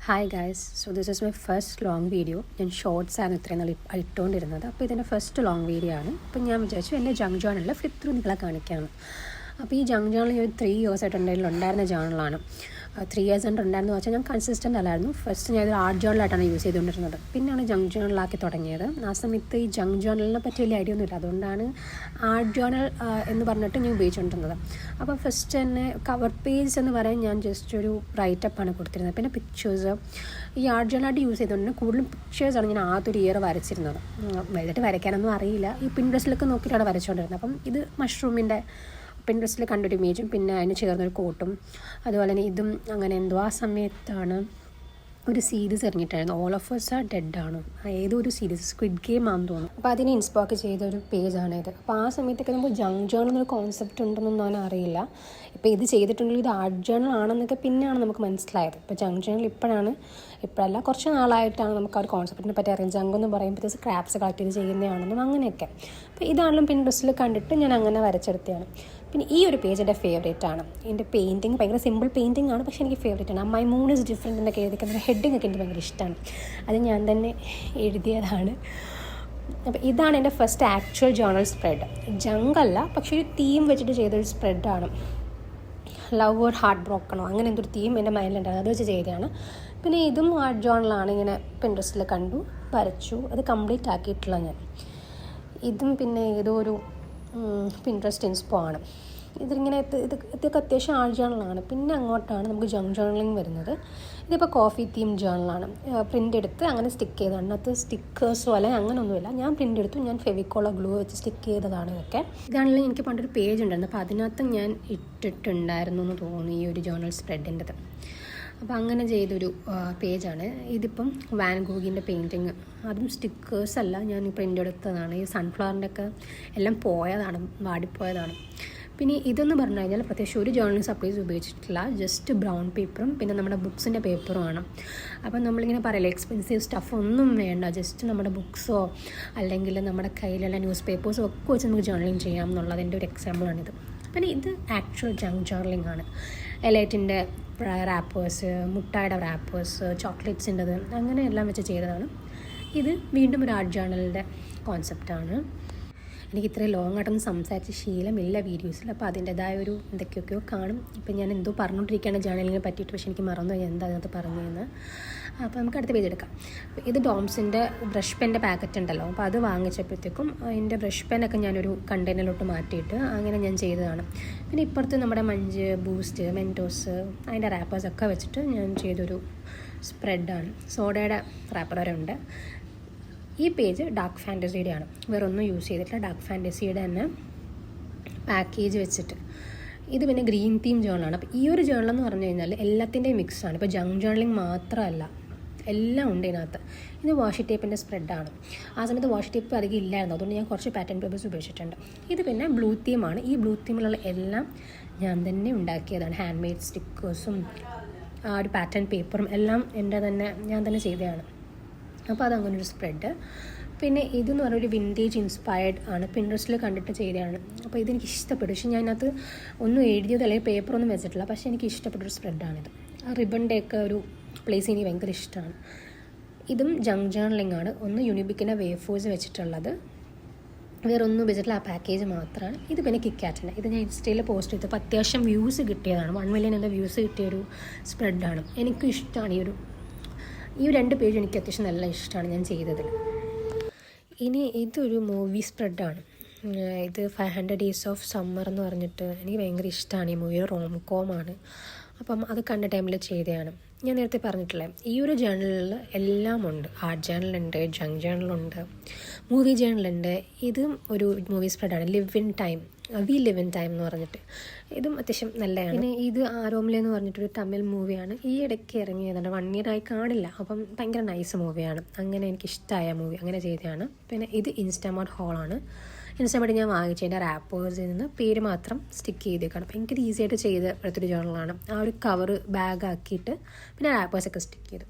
Hi guys, so this is my first long video. ഞാൻ shorts ആണ് ഇത്രയും നാൾ ഇട്ടുകൊണ്ടിരുന്നത്. അപ്പോൾ ഇതിൻ്റെ ഫസ്റ്റ് ലോങ് വീഡിയോ ആണ്. അപ്പോൾ ഞാൻ വിചാരിച്ചു എൻ്റെ ജങ്ക് ജേണലിൽ ഫ്ലിപ്പ് ത്രൂ നിങ്ങളെ കാണിക്കുകയാണ്. അപ്പോൾ ഈ ജങ്ക് ജേണൽ ഞാൻ 3 years ആയിട്ട് ഉണ്ടായിരുന്ന ജേണലാണ്. 3 years ഉണ്ടായിരുന്നു വെച്ചാൽ ഞാൻ കൺസിസ്റ്റൻ്റ് അല്ലായിരുന്നു. ഫസ്റ്റ് ഞാൻ ഇത് ആർട്ട് ജേണലായിട്ടാണ് യൂസ് ചെയ്തുകൊണ്ടിരുന്നത്. പിന്നെയാണ് ജങ്ക് ജേണലാക്കി തുടങ്ങിയത്. ആ സമയത്ത് ഈ ജങ്ക് ജേണലിനെ പറ്റി വലിയ ഐഡിയ ഒന്നുമില്ല. അതുകൊണ്ടാണ് ആർട്ട് ജേണൽ എന്ന് പറഞ്ഞിട്ട് ഞാൻ ഉപയോഗിച്ചുകൊണ്ടിരുന്നത്. അപ്പോൾ ഫസ്റ്റ് തന്നെ കവർ പേജ് എന്ന് പറയാൻ ഞാൻ ജസ്റ്റ് ഒരു റൈറ്റപ്പാണ് കൊടുത്തിരുന്നത്. പിന്നെ പിക്ചേഴ്സ് ഈ ആർട്ട് ജേണലായിട്ട് യൂസ് ചെയ്തുകൊണ്ട് കൂടുതലും പിക്ചേഴ്സാണ് ഞാൻ ആദ്യം ഒരു ഇയർ വരച്ചിരുന്നത്. വലുതായിട്ട് വരയ്ക്കാനൊന്നും അറിയില്ല. ഈ പിൻട്രസ്റ്റിലൊക്കെ നോക്കിയിട്ടാണ് വരച്ചുകൊണ്ടിരുന്നത്. അപ്പം ഇത് മഷ്റൂമിൻ്റെ പിൻട്രസ്റ്റിൽ കണ്ടൊരു ഇമേജും പിന്നെ അതിന് ചേർന്നൊരു കോട്ടും അതുപോലെ തന്നെ ഇതും അങ്ങനെ എന്തോ ആ സമയത്താണ് ഒരു സീരീസ് ഇറങ്ങിയിട്ടായിരുന്നു. All of us are dead ആണ്, ഏതോ ഒരു സീരീസ്, സ്ക്വിഡ് ഗെയിം ആണെന്ന് തോന്നുന്നു. അപ്പോൾ അതിനെ ഇൻസ്പയർ ചെയ്ത ഒരു പേജാണിത്. അപ്പോൾ ആ സമയത്തൊക്കെ നമുക്ക് ജങ്ക് ജേണൽ എന്നൊരു കോൺസെപ്റ്റ് ഉണ്ടെന്നൊന്നും ഞാൻ അറിയില്ല. ഇപ്പോൾ ഇത് ചെയ്തിട്ടുണ്ടെങ്കിൽ ഇത് ആർട്ട് ജേണൽ ആണെന്നൊക്കെ പിന്നെയാണ് നമുക്ക് മനസ്സിലായത്. ഇപ്പോൾ ജങ്ക് ജേണൽ ഇപ്പോഴല്ല കുറച്ച് നാളായിട്ടാണ് നമുക്ക് ആ ഒരു കോൺസെപ്റ്റിനെ പറ്റി അറിയാം. ജങ്ക് എന്ന് പറയുമ്പോഴത്തേക്ക് സ്ക്രാപ്സ് കളക്ട് ചെയ്ത് ചെയ്യുന്നതാണെന്നും അങ്ങനെയൊക്കെ. അപ്പോൾ ഇതാണെങ്കിലും പിൻട്രസ്റ്റിൽ കണ്ടിട്ട് ഞാൻ അങ്ങനെ വരച്ചെടുത്തതാണ്. പിന്നെ ഈ ഒരു പേജ് എൻ്റെ ഫേവറേറ്റ് ആണ്. എൻ്റെ പെയിൻറ്റിങ് ഭയങ്കര സിമ്പിൾ പെയിൻറ്റിംഗ് ആണ്, പക്ഷേ എനിക്ക് ഫേവറേറ്റ് ആണ്. മൈ മൂൺ ഈസ് ഡിഫറെൻ്റ് എന്നൊക്കെ എഴുതിക്കുന്ന ഹെഡിങ് ഒക്കെ എനിക്ക് ഭയങ്കര ഇഷ്ടമാണ്. അത് ഞാൻ തന്നെ എഴുതിയതാണ്. അപ്പോൾ ഇതാണ് എൻ്റെ ഫസ്റ്റ് ആക്ച്വൽ ജേണൽ സ്പ്രെഡ്. ജങ്കല്ല, പക്ഷേ ഒരു തീം വെച്ചിട്ട് ചെയ്തൊരു സ്പ്രെഡാണ്. ലവ് ഓർ ഹാർട്ട് ബ്രോക്കണോ അങ്ങനെ എന്തൊരു തീം എൻ്റെ മൈൻഡിലുണ്ടായിരുന്നു, അത് വെച്ച് ചെയ്തതാണ്. പിന്നെ ഇതും ആർട്ട് ജേണലാണ്. ഇങ്ങനെ പിൻട്രസ്റ്റിൽ കണ്ടു, വരച്ചു, അത് കംപ്ലീറ്റ് ആക്കിയിട്ടില്ല ഞാൻ. ഇതും പിന്നെ ഏതോ ഒരു പിൻട്രസ്റ്റ് ഇൻസ്പോ ആണ്. ഇതിങ്ങനെ ഇതൊക്കെ അത്യാവശ്യം ആർട്ട് ജേണലാണ്. പിന്നെ അങ്ങോട്ടാണ് നമുക്ക് ജങ്ക് ജേണലിങ് വരുന്നത്. ഇതിപ്പോൾ കോഫി തീം ജേണലാണ്. പ്രിൻ്റ് എടുത്ത് അങ്ങനെ സ്റ്റിക്ക് ചെയ്തതാണ്. അതിനകത്ത് സ്റ്റിക്കേഴ്സോ അല്ലെങ്കിൽ അങ്ങനെയൊന്നുമില്ല. ഞാൻ പ്രിൻ്റ് എടുത്തു, ഞാൻ ഫെവിക്കോളോ ഗ്ലൂ വെച്ച് സ്റ്റിക്ക് ചെയ്തതാണ് ഇതൊക്കെ. ഇതാണെങ്കിലും എനിക്ക് പണ്ടൊരു പേജ് ഉണ്ടായിരുന്നു. അപ്പോൾ അതിനകത്ത് ഞാൻ ഇട്ടിട്ടുണ്ടായിരുന്നു എന്ന് തോന്നുന്നു ഈ ഒരു ജേണൽ സ്പ്രെഡിൻ്റെത്. അപ്പോൾ അങ്ങനെ ചെയ്തൊരു പേജാണ്. ഇതിപ്പം വാൻ ഗോഗിൻ്റെ പെയിൻറ്റിങ്, അതും സ്റ്റിക്കേഴ്സല്ല, ഞാൻ പ്രിൻ്റ് എടുത്തതാണ്. ഈ സൺഫ്ലവറിൻ്റെ ഒക്കെ എല്ലാം പോയതാണ്, വാടിപ്പോയതാണ്. പിന്നെ ഇതെന്ന് പറഞ്ഞു കഴിഞ്ഞാൽ പ്രത്യേകിച്ച് ഒരു ജേർണൽ സപ്ലൈസ് ഉപയോഗിച്ചിട്ടില്ല. ജസ്റ്റ് ബ്രൗൺ പേപ്പറും പിന്നെ നമ്മുടെ ബുക്സിൻ്റെ പേപ്പറും ആണ്. അപ്പം നമ്മളിങ്ങനെ പറയില്ലേ എക്സ്പെൻസീവ് സ്റ്റഫ് ഒന്നും വേണ്ട, ജസ്റ്റ് നമ്മുടെ ബുക്സോ അല്ലെങ്കിൽ നമ്മുടെ കയ്യിലുള്ള ന്യൂസ് പേപ്പേഴ്സോ ഒക്കെ വെച്ച് നമുക്ക് ജേർണലിങ് ചെയ്യാം എന്നുള്ളതിൻ്റെ ഒരു എക്സാമ്പിളാണിത്. പിന്നെ ഇത് ആക്ച്വൽ ജങ്ക് ജേർണലിംഗ് ആണ്. എലൈറ്റിൻ്റെ റാപ്പേഴ്സ്, മുട്ടായുടെ റാപ്പേഴ്സ്, ചോക്ലേറ്റ്സിൻ്റെത് അങ്ങനെ എല്ലാം വെച്ച് ചെയ്തതാണ്. ഇത് വീണ്ടും ഒരു ആർട്ട് ജേർണലിൻ്റെ കോൺസെപ്റ്റാണ്. എനിക്ക് ഇത്രയും ലോങ് ആയിട്ടൊന്നും സംസാരിച്ച് ശീലമില്ല വീഡിയോസിൽ. അപ്പോൾ അതിൻ്റെതായ ഒരു എന്തൊക്കെയൊക്കെയോ കാണും. ഇപ്പം ഞാൻ എന്തോ പറഞ്ഞുകൊണ്ടിരിക്കുകയാണ് ജേർണലിനെ പറ്റിയിട്ട്, പക്ഷേ എനിക്ക് മറന്നു എന്താ അതിനകത്ത് പറഞ്ഞതെന്ന്. അപ്പോൾ നമുക്ക് അടുത്ത പേജ് എടുക്കാം. ഇത് ഡോംസിൻ്റെ ബ്രഷ് പെൻ്റെ പാക്കറ്റ് ഉണ്ടല്ലോ, അപ്പോൾ അത് വാങ്ങിച്ചപ്പോഴത്തേക്കും അതിൻ്റെ ബ്രഷ് പെന്നൊക്കെ ഞാനൊരു കണ്ടെയ്നറിലോട്ട് മാറ്റിയിട്ട് അങ്ങനെ ഞാൻ ചെയ്തതാണ്. പിന്നെ ഇപ്പുറത്ത് നമ്മുടെ മഞ്ച്, ബൂസ്റ്റ്, മെൻറ്റോസ് അതിൻ്റെ റാപ്പേഴ്സൊക്കെ വെച്ചിട്ട് ഞാൻ ചെയ്തൊരു സ്പ്രെഡാണ്. സോഡയുടെ റാപ്പർ വരെ ഉണ്ട്. ഈ പേജ് ഡാർക്ക് ഫാൻറ്റസിയുടെ ആണ്, വേറെ ഒന്നും യൂസ് ചെയ്തിട്ടില്ല. ഡാർക്ക് ഫാൻറ്റസിയുടെ തന്നെ പാക്കേജ് വെച്ചിട്ട്. ഇത് പിന്നെ ഗ്രീൻ തീം ജേണലാണ്. അപ്പോൾ ഈ ഒരു ജേണലെന്ന് പറഞ്ഞു കഴിഞ്ഞാൽ എല്ലാത്തിൻ്റെയും മിക്സാണ്. ഇപ്പോൾ ജങ്ക് ജേണലിംഗ് മാത്രമല്ല, എല്ലാം ഉണ്ട് ഇതിനകത്ത്. ഇത് വാഷി ടേപ്പിൻ്റെ സ്പ്രെഡാണ്. ആ സമയത്ത് വാഷി ടേപ്പ് അധികം ഇല്ലായിരുന്നു, അതുകൊണ്ട് ഞാൻ കുറച്ച് പാറ്റേൺ പേപ്പേഴ്സ് ഉപയോഗിച്ചിട്ടുണ്ട്. ഇത് പിന്നെ ബ്ലൂ തീമാണ്. ഈ ബ്ലൂ തീമിലുള്ള എല്ലാം ഞാൻ തന്നെ ഉണ്ടാക്കിയതാണ്. ഹാൻഡ് മെയ്ഡ് സ്റ്റിക്കേഴ്സും ആ ഒരു പാറ്റേൺ പേപ്പറും എല്ലാം ഞാൻ തന്നെ ചെയ്തതാണ്. അപ്പോൾ അതങ്ങനൊരു സ്പ്രെഡ്. പിന്നെ ഇതെന്ന് പറഞ്ഞൊരു വിൻറ്റേജ് ഇൻസ്പയർഡ് ആണ്, പിൻട്രസ്റ്റിൽ കണ്ടിട്ട് ചെയ്തതാണ്. അപ്പോൾ ഇതെനിക്ക് ഇഷ്ടപ്പെട്ടു. പക്ഷേ ഞാനത് ഒന്നും എഴുതിയത് അല്ലെങ്കിൽ പേപ്പറൊന്നും വെച്ചിട്ടില്ല, പക്ഷേ എനിക്ക് ഇഷ്ടപ്പെട്ടൊരു സ്പ്രെഡാണിത്. ആ റിബണിൻ്റെയൊക്കെ ഒരു പ്ലേസ് എനിക്ക് ഭയങ്കര ഇഷ്ടമാണ്. ഇതും ജങ്ക് ജേർണലിംഗ് ആണ്. ഒന്ന് യൂണിബിക്കിൻ്റെ വേഫേഴ്സ് വെച്ചിട്ടുള്ളത്, വേറെ ഒന്നും വെച്ചിട്ടുള്ള ആ പാക്കേജ് മാത്രമാണ്. ഇത് പിന്നെ കിക്കാറ്റിൻ്റെ, ഇത് ഞാൻ ഇൻസ്റ്റയിൽ പോസ്റ്റ് ചെയ്തപ്പോൾ അത്യാവശ്യം വ്യൂസ് കിട്ടിയതാണ്. 1 million എന്ന വ്യൂസ് കിട്ടിയൊരു സ്പ്രെഡാണ്. എനിക്കും ഇഷ്ടമാണ് ഈ 2 പേജ് എനിക്ക് അത്യാവശ്യം നല്ല ഇഷ്ടമാണ് ഞാൻ ചെയ്തതിൽ. ഇനി ഇതൊരു മൂവി സ്പ്രെഡാണ്. ഇത് 500 Days of Summer എന്ന് പറഞ്ഞിട്ട് എനിക്ക് ഭയങ്കര ഇഷ്ടമാണ്. ഈ മൂവി റോംകോമാണ്. അപ്പം അത് കണ്ട ടൈമിൽ ചെയ്തതാണ്. ഞാൻ നേരത്തെ പറഞ്ഞിട്ടില്ലേ, ഈ ഒരു ജേണലിൽ എല്ലാം ഉണ്ട്. ആർട്ട് ജേണലുണ്ട്, ജങ്ക് ജേണലുണ്ട്, മൂവി ജേണലുണ്ട്. ഇതും ഒരു മൂവി സ്പ്രെഡാണ്. വി ലിവ് ഇൻ ടൈം എന്ന് പറഞ്ഞിട്ട്. ഇതും അത്യാവശ്യം നല്ലതാണ്. പിന്നെ ഇത് ആരോമില എന്ന് പറഞ്ഞിട്ടൊരു തമിഴ് മൂവിയാണ്. ഈ ഇടയ്ക്ക് ഇറങ്ങിയതാണ്, 1 year ആയി കാണില്ല. അപ്പം ഭയങ്കര നൈസ് മൂവിയാണ്. അങ്ങനെ എനിക്കിഷ്ടമായ മൂവി, അങ്ങനെ ചെയ്തതാണ്. പിന്നെ ഇത് ഇൻസ്റ്റാമാർട്ട് ഹോളാണ്. ഇൻസ്റ്റാമാർട്ട് ഞാൻ വാങ്ങിച്ചതിൻ്റെ റാപ്പേഴ്സിൽ നിന്ന് പേര് മാത്രം സ്റ്റിക്ക് ചെയ്തേക്കാണ്. ഭയങ്കര ഈസി ആയിട്ട് ചെയ്ത് എടുത്തൊരു ജേണലാണ്. ആ ഒരു കവർ ബാഗ് ആക്കിയിട്ട് പിന്നെ റാപ്പേഴ്സൊക്കെ സ്റ്റിക്ക് ചെയ്തു.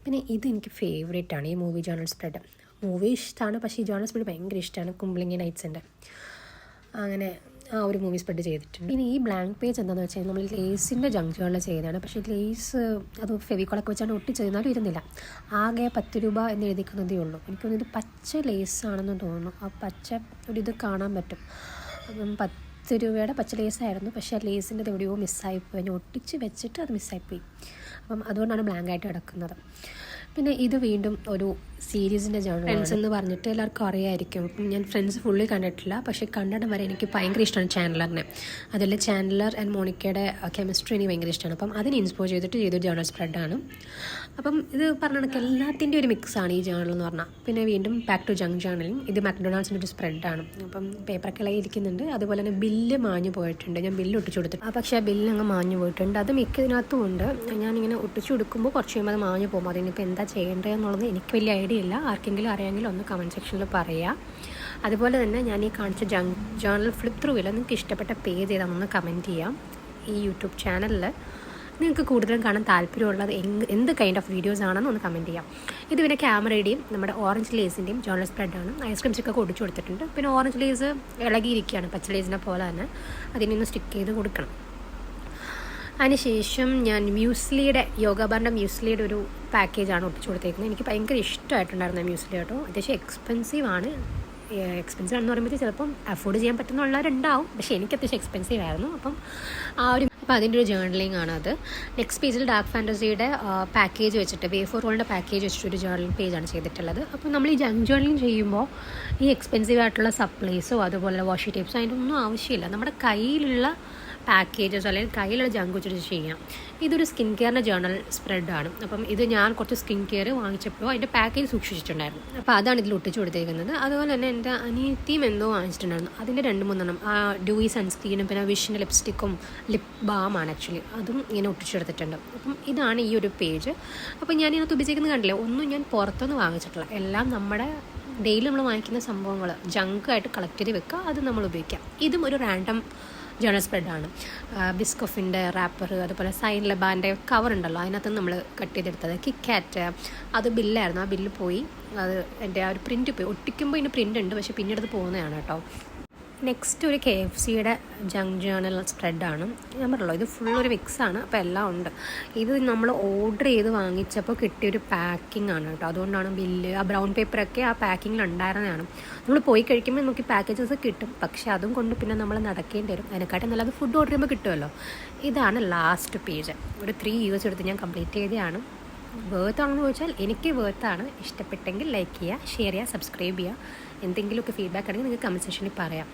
പിന്നെ ഇത് എനിക്ക് ഫേവറേറ്റ് ആണ്, ഈ മൂവി ജേണൽ സ്പ്രെഡ്. മൂവി ഇഷ്ടമാണ്, പക്ഷേ ഈ ജേണൽ സ്പ്രെഡ് ഭയങ്കര ഇഷ്ടമാണ്. കുംബ്ലിംഗി നൈറ്റ്സിൻ്റെ അങ്ങനെ ആ ഒരു മൂവി സ്പ്രെഡ് ചെയ്തിട്ടുണ്ട്. ഇനി ഈ ബ്ലാങ്ക് പേജ് എന്താണെന്ന് വെച്ചാൽ നമ്മൾ ലേസിൻ്റെ ജങ്ക് ജേണൽ ചെയ്തതാണ്. പക്ഷേ ലേസ് അത് ഫെവിക്കോളൊക്കെ വെച്ചാണ് ഒട്ടിച്ചതിനാലും ഇരുന്നില്ല. ആകെ 10 രൂപ എന്ന് എഴുതിക്കുന്നതേ ഉള്ളൂ. എനിക്കൊന്നും ഇത് പച്ച ലേസാണെന്ന് തോന്നുന്നു. ആ പച്ച ഒരു ഇത് കാണാൻ പറ്റും. അപ്പം 10 രൂപയുടെ പച്ച ലേസായിരുന്നു. പക്ഷേ ആ ലേസിൻ്റെ ഇത് എവിടെയോ മിസ്സായിപ്പോയി. ഞാൻ ഒട്ടിച്ച് വെച്ചിട്ട് അത് മിസ്സായിപ്പോയി. അപ്പം അതുകൊണ്ടാണ് ബ്ലാങ്കായിട്ട് കിടക്കുന്നത്. പിന്നെ ഇത് വീണ്ടും ഒരു സീരീസിൻ്റെ ജേണൽ. ഫ്രണ്ട്സ് എന്ന് പറഞ്ഞിട്ട് എല്ലാവർക്കും അറിയാമായിരിക്കും. അപ്പം ഞാൻ ഫ്രണ്ട്സ് ഫുള്ളി കണ്ടിട്ടില്ല, പക്ഷേ കണ്ടിടം വരെ എനിക്ക് ഭയങ്കര ഇഷ്ടമാണ് ചാൻഡലറിനെ. അതിൽ ചാൻഡലർ ആൻഡ് മോണിക്കയുടെ കെമിസ്ട്രി എനിക്ക് ഭയങ്കര ഇഷ്ടമാണ്. അപ്പം അതിന് ഇൻസ്പയർ ചെയ്തിട്ട് ചെയ്തൊരു ജേണൽ സ്പ്രെഡാണ്. അപ്പം ഇത് പറഞ്ഞ കണക്ക് എല്ലാത്തിൻ്റെ ഒരു മിക്സാണ് ഈ ജേണൽ എന്ന് പറഞ്ഞാൽ. പിന്നെ വീണ്ടും ബാക്ക് ടു ജങ്ക് ജേണലിങ്. ഇത് മാക്ഡൊണാൾഡ്സിൻ്റെ ഒരു സ്പ്രെഡാണ്. അപ്പം പേപ്പറൊക്കെ ഇളയിരിക്കുന്നുണ്ട്. അതുപോലെ തന്നെ ബില്ല് മാഞ്ഞു പോയിട്ടുണ്ട്. ഞാൻ ബില്ല് ഒട്ടിച്ചു കൊടുത്തിട്ട് പക്ഷേ ആ ബില്ല് അങ്ങ് മാഞ്ഞു പോയിട്ടുണ്ട്. അത് മിക്കതിനകത്തും ഉണ്ട്. ഞാനിങ്ങനെ ഒട്ടിച്ചു കൊടുക്കുമ്പോൾ കുറച്ച് കഴിയുമ്പോൾ അത് മാഞ്ഞു പോകും. അതിനിപ്പോൾ എന്താ ചെയ്യേണ്ടത് എന്നുള്ളത് എനിക്ക് വലിയ ഐഡിയ ഇല്ല. ആർക്കെങ്കിലും അറിയാമെങ്കിൽ ഒന്ന് കമൻറ്റ് സെക്ഷനിൽ പറയാം. അതുപോലെ തന്നെ ഞാൻ ഈ കാണിച്ച ജങ്ക് ജേണൽ ഫ്ലിപ്പ് ത്രൂവിൽ നിങ്ങൾക്ക് ഇഷ്ടപ്പെട്ട പേജ് ഏതാണെന്ന് കമൻറ്റ് ചെയ്യാം. ഈ യൂട്യൂബ് ചാനലിൽ നിങ്ങൾക്ക് കൂടുതലും കാണാൻ താല്പര്യമുള്ളത് എന്ത് കൈൻഡ് ഓഫ് വീഡിയോസ് ആണെന്ന് ഒന്ന് കമൻറ്റ് ചെയ്യാം. ഇത് പിന്നെ ക്യാമറയുടെയും നമ്മുടെ ഓറഞ്ച് ലേസിൻ്റെയും ജേണൽ സ്പ്രെഡാണ്. ഐസ്ക്രീംസൊക്കെ ഒടിച്ചു കൊടുത്തിട്ടുണ്ട്. പിന്നെ ഓറഞ്ച് ലേസ് ഇളകിയിരിക്കുകയാണ്, പച്ച ലേസിനെ പോലെ തന്നെ. അതിനൊന്ന് സ്റ്റിക്ക് ചെയ്ത് കൊടുക്കണം. അതിനുശേഷം ഞാൻ മ്യൂസ്ലിയുടെ യോഗാബാറിൻ്റെ മ്യൂസ്ലിയുടെ ഒരു പാക്കേജാണ് ഒട്ടിച്ചു കൊടുത്തേക്കുന്നത്. എനിക്ക് ഭയങ്കര ഇഷ്ടമായിട്ടുണ്ടായിരുന്നു മ്യൂസ്ലി കേട്ടോ. അത്യാവശ്യം എക്സ്പെൻസീവ് ആണെന്ന് പറയുമ്പോൾ ചിലപ്പം അഫോർഡ് ചെയ്യാൻ പറ്റുന്നുള്ളവരുണ്ടാവും. പക്ഷേ എനിക്ക് അത്യാവശ്യം എക്സ്പെൻസീവ് ആയിരുന്നു. അപ്പം അതിൻ്റെ ഒരു ജേർണലിംഗ് ആണ് അത്. നെക്സ്റ്റ് പേജിൽ ഡാർക്ക് ഫാൻറ്റസിയുടെ പാക്കേജ് വെച്ചിട്ട് വേഫോർ റോളിൻ്റെ പാക്കേജ് വെച്ചിട്ട് ഒരു ജേർണലിംഗ് പേജാണ് ചെയ്തിട്ടുള്ളത്. അപ്പോൾ നമ്മൾ ഈ ജങ്ക് ജേർണലിംഗ് ചെയ്യുമ്പോൾ ഈ എക്സ്പെൻസീവ് ആയിട്ടുള്ള സപ്ലൈസോ അതുപോലെ വാഷി ടേപ്സോ അതിൻ്റെ ഒന്നും ആവശ്യമില്ല. നമ്മുടെ കയ്യിലുള്ള പാക്കേജസ് അല്ലെങ്കിൽ കയ്യിലുള്ള ജങ്ക് വെച്ചിട്ട് ചെയ്യാം. ഇതൊരു സ്കിൻ കെയറിൻ്റെ ജേണൽ സ്പ്രെഡാണ്. അപ്പം ഇത് ഞാൻ കുറച്ച് സ്കിൻ കെയർ വാങ്ങിച്ചപ്പോൾ അതിൻ്റെ പാക്കേജ് സൂക്ഷിച്ചിട്ടുണ്ടായിരുന്നു. അപ്പോൾ അതാണ് ഇതിൽ ഒട്ടിച്ചു കൊടുത്തേക്കുന്നത്. അതുപോലെ തന്നെ എൻ്റെ അനിയത്തിയും എന്തോ വാങ്ങിച്ചിട്ടുണ്ടായിരുന്നു. അതിൻ്റെ 2-3 ആ ഡ്യൂയി സൺസ്ക്രീനും പിന്നെ വിഷിൻ്റെ ലിപ്സ്റ്റിക്കും ലിപ് ബാമാണ് ആക്ച്വലി. അതും ഇങ്ങനെ ഒട്ടിച്ചെടുത്തിട്ടുണ്ട്. അപ്പം ഇതാണ് ഈ ഒരു പേജ്. അപ്പം ഞാൻ ഇതിനകത്ത് ഉപയോഗിക്കുന്നത് കണ്ടില്ലേ, ഒന്നും ഞാൻ പുറത്തൊന്നും വാങ്ങിച്ചിട്ടില്ല. എല്ലാം നമ്മുടെ ഡെയിലി നമ്മൾ വാങ്ങിക്കുന്ന സംഭവങ്ങൾ ജങ്കായിട്ട് കളക്ട് ചെയ്ത് വെക്കുക, അത് നമ്മൾ ഉപയോഗിക്കാം. ഇതും ഒരു റാൻഡം ജേണൽ സ്പ്രെഡാണ്. ബിസ്കോഫിൻ്റെ റാപ്പർ, അതുപോലെ സൈൻ ലബാൻ്റെ കവർ ഉണ്ടല്ലോ, അതിനകത്ത് നമ്മൾ കട്ട് ചെയ്തെടുത്തത്. കിക്കാറ്റ് അത് ബില്ലായിരുന്നു. ആ ബില്ല് പോയി. അത് എൻ്റെ ആ ഒരു പ്രിൻറ്റ് പോയി. ഒട്ടിക്കുമ്പോൾ ഇതിന് പ്രിൻ്റ് ഉണ്ട്, പക്ഷേ പിന്നീട് അത് പോകുന്നതാണ് കേട്ടോ. നെക്സ്റ്റ് ഒരു KFCയുടെ ജങ്ക് ജേണൽ സ്പ്രെഡാണ്. ഞാൻ പറഞ്ഞല്ലോ ഇത് ഫുൾ ഒരു മിക്സാണ്. അപ്പോൾ എല്ലാം ഉണ്ട്. ഇത് നമ്മൾ ഓർഡർ ചെയ്ത് വാങ്ങിച്ചപ്പോൾ കിട്ടിയൊരു പാക്കിംഗ് ആണ് കേട്ടോ. അതുകൊണ്ടാണ് ബില്ല് ആ ബ്രൗൺ പേപ്പറൊക്കെ ആ പാക്കിങ്ങിൽ ഉണ്ടായിരുന്നതാണ്. നമ്മൾ പോയി കഴിക്കുമ്പോൾ നമുക്ക് ഈ പാക്കേജസ് കിട്ടും, പക്ഷേ അതും കൊണ്ട് പിന്നെ നമ്മൾ നടക്കേണ്ടി വരും. അതിനെക്കാട്ടും നല്ലത് ഫുഡ് ഓർഡർ ചെയ്യുമ്പോൾ കിട്ടുമല്ലോ. ഇതാണ് ലാസ്റ്റ് പേജ്. ഒരു 3 years എടുത്ത് ഞാൻ കംപ്ലീറ്റ് ചെയ്തതാണ്. വേർത്താണെന്ന് ചോദിച്ചാൽ എനിക്ക് വേർത്താണ്. ഇഷ്ടപ്പെട്ടെങ്കിൽ ലൈക്ക് ചെയ്യുക, ഷെയർ ചെയ്യുക, സബ്സ്ക്രൈബ് ചെയ്യുക. എന്തെങ്കിലുമൊക്കെ ഫീഡ്ബാക്ക് ആണെങ്കിൽ നിങ്ങൾക്ക് കമൻറ്റ് സെക്ഷനിൽ പറയാം.